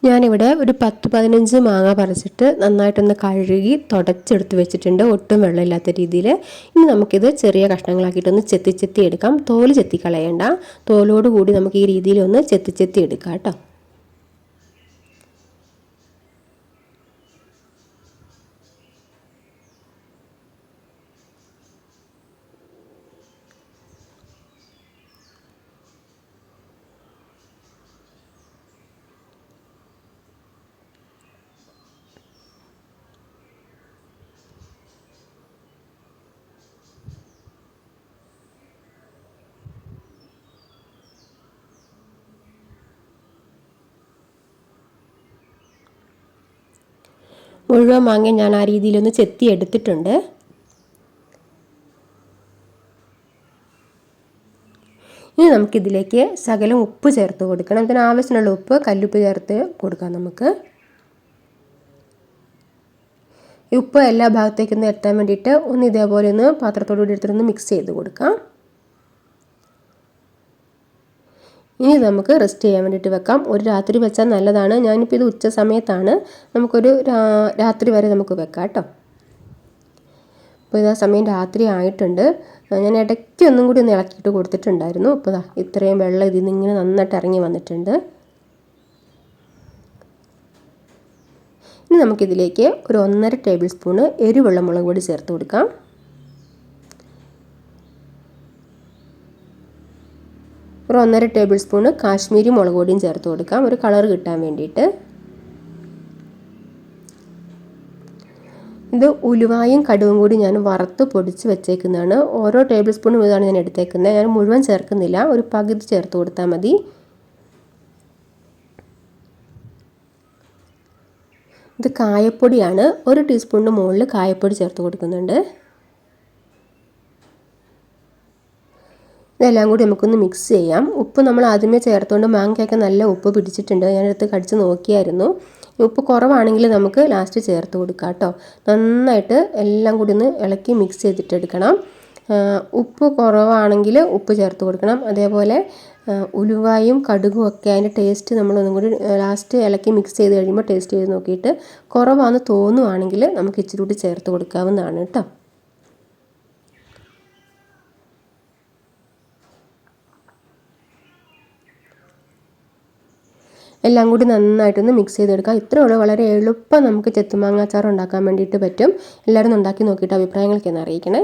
ഞാനിവിടെ ഒരു 10-15 മാങ്ങ പറിച്ചിട്ട് നന്നായിട്ടൊന്ന് കഴുകി തുടച്ചെടുത്ത് വെച്ചിട്ടുണ്ട്, ഒട്ടും വെള്ളമില്ലാത്ത രീതിയിൽ. ഇനി നമുക്കിത് ചെറിയ കഷ്ണങ്ങളാക്കിയിട്ടൊന്ന് ചെത്തി എടുക്കാം. തോല് ചെത്തി കളയണ്ട, തോലോട് കൂടി നമുക്ക് ഈ രീതിയിലൊന്ന് ചെത്തി എടുക്കാം കേട്ടോ. മുഴുവൻ മാങ്ങ ഞാൻ ആ രീതിയിലൊന്ന് ചെത്തി എടുത്തിട്ടുണ്ട്. ഇനി നമുക്കിതിലേക്ക് ശകലം ഉപ്പ് ചേർത്ത് കൊടുക്കണം. ഇതിന് ആവശ്യമുള്ള ഉപ്പ് കല്ലുപ്പ് ചേർത്ത് കൊടുക്കാം നമുക്ക്. ഈ ഉപ്പ് എല്ലാ ഭാഗത്തേക്കൊന്ന് എത്താൻ വേണ്ടിയിട്ട് ഒന്ന് ഇതേപോലെ ഒന്ന് പാത്രത്തോടുകൂടി എടുത്തിട്ടൊന്ന് മിക്സ് ചെയ്ത് കൊടുക്കാം. ഇനി നമുക്ക് റെസ്റ്റ് ചെയ്യാൻ വേണ്ടിയിട്ട് വെക്കാം. ഒരു രാത്രി വെച്ചാൽ നല്ലതാണ്. ഞാനിപ്പോൾ ഇത് ഉച്ച സമയത്താണ്, നമുക്കൊരു രാത്രി വരെ നമുക്ക് വെക്കാം കേട്ടോ. അപ്പോൾ ഇതാ സമയം രാത്രി ആയിട്ടുണ്ട്. ഞാൻ ഇടയ്ക്ക് ഒന്നും കൂടി ഒന്ന് ഇളക്കിയിട്ട് കൊടുത്തിട്ടുണ്ടായിരുന്നു. അപ്പോൾ ഇത്രയും വെള്ളം ഇതിൽ നിന്ന് ഇങ്ങനെ നന്നായിട്ട് ഇറങ്ങി വന്നിട്ടുണ്ട്. ഇനി നമുക്കിതിലേക്ക് ഒരു 1.5 ടേബിൾ സ്പൂണ് എരിവുള്ള മുളക് പൊടി ചേർത്ത് കൊടുക്കാം. ഒരു 1.5 ടേബിൾ സ്പൂണ് കാശ്മീരി മുളക് പൊടിയും ചേർത്ത് കൊടുക്കാം, ഒരു കളർ കിട്ടാൻ വേണ്ടിയിട്ട്. ഇത് ഉലുവായും കടുകും കൂടി ഞാൻ വറുത്ത് പൊടിച്ച് വെച്ചേക്കുന്നതാണ്. ഓരോ ടേബിൾ സ്പൂൺ വീതമാണ് ഞാൻ എടുത്തേക്കുന്നത്. ഞാൻ മുഴുവൻ ചേർക്കുന്നില്ല, ഒരു പകുതി ചേർത്ത് കൊടുത്താൽ മതി. ഇത് കായപ്പൊടിയാണ്, 1 ടീസ്പൂണിന് മുകളിൽ കായപ്പൊടി ചേർത്ത് കൊടുക്കുന്നുണ്ട്. ഇതെല്ലാം കൂടി നമുക്കൊന്ന് മിക്സ് ചെയ്യാം. ഉപ്പ് നമ്മൾ ആദ്യമേ ചേർത്തുകൊണ്ട് മാങ്ങയ്ക്കൊക്കെ നല്ല ഉപ്പ് പിടിച്ചിട്ടുണ്ട്. ഞാനെടുത്ത് കടിച്ച് നോക്കിയായിരുന്നു. ഉപ്പ് കുറവാണെങ്കിൽ നമുക്ക് ലാസ്റ്റ് ചേർത്ത് കൊടുക്കാം കേട്ടോ. നന്നായിട്ട് എല്ലാം കൂടി ഒന്ന് ഇളക്കി മിക്സ് ചെയ്തിട്ടെടുക്കണം. ഉപ്പ് കുറവാണെങ്കിൽ ഉപ്പ് ചേർത്ത് കൊടുക്കണം. അതേപോലെ ഉലുവായും കടുകും ഒക്കെ അതിൻ്റെ ടേസ്റ്റ് നമ്മളൊന്നും കൂടി ലാസ്റ്റ് ഇളക്കി മിക്സ് ചെയ്ത് കഴിയുമ്പോൾ ടേസ്റ്റ് ചെയ്ത് നോക്കിയിട്ട് കുറവാണെന്ന് തോന്നുവാണെങ്കിൽ നമുക്ക് ഇച്ചിരി കൂടി ചേർത്ത് കൊടുക്കാവുന്നതാണ് കേട്ടോ. എല്ലാം കൂടി നന്നായിട്ടൊന്ന് മിക്സ് ചെയ്തെടുക്കാം. ഇത്രയേ ഉള്ളൂ, വളരെ എളുപ്പം നമുക്ക് ചെത്തുമാങ്ങ അച്ചാർ ഉണ്ടാക്കാൻ വേണ്ടിയിട്ട് പറ്റും. എല്ലാവരും ഉണ്ടാക്കി നോക്കിയിട്ട് അഭിപ്രായങ്ങളൊക്കെ ഒന്ന് അറിയിക്കണേ.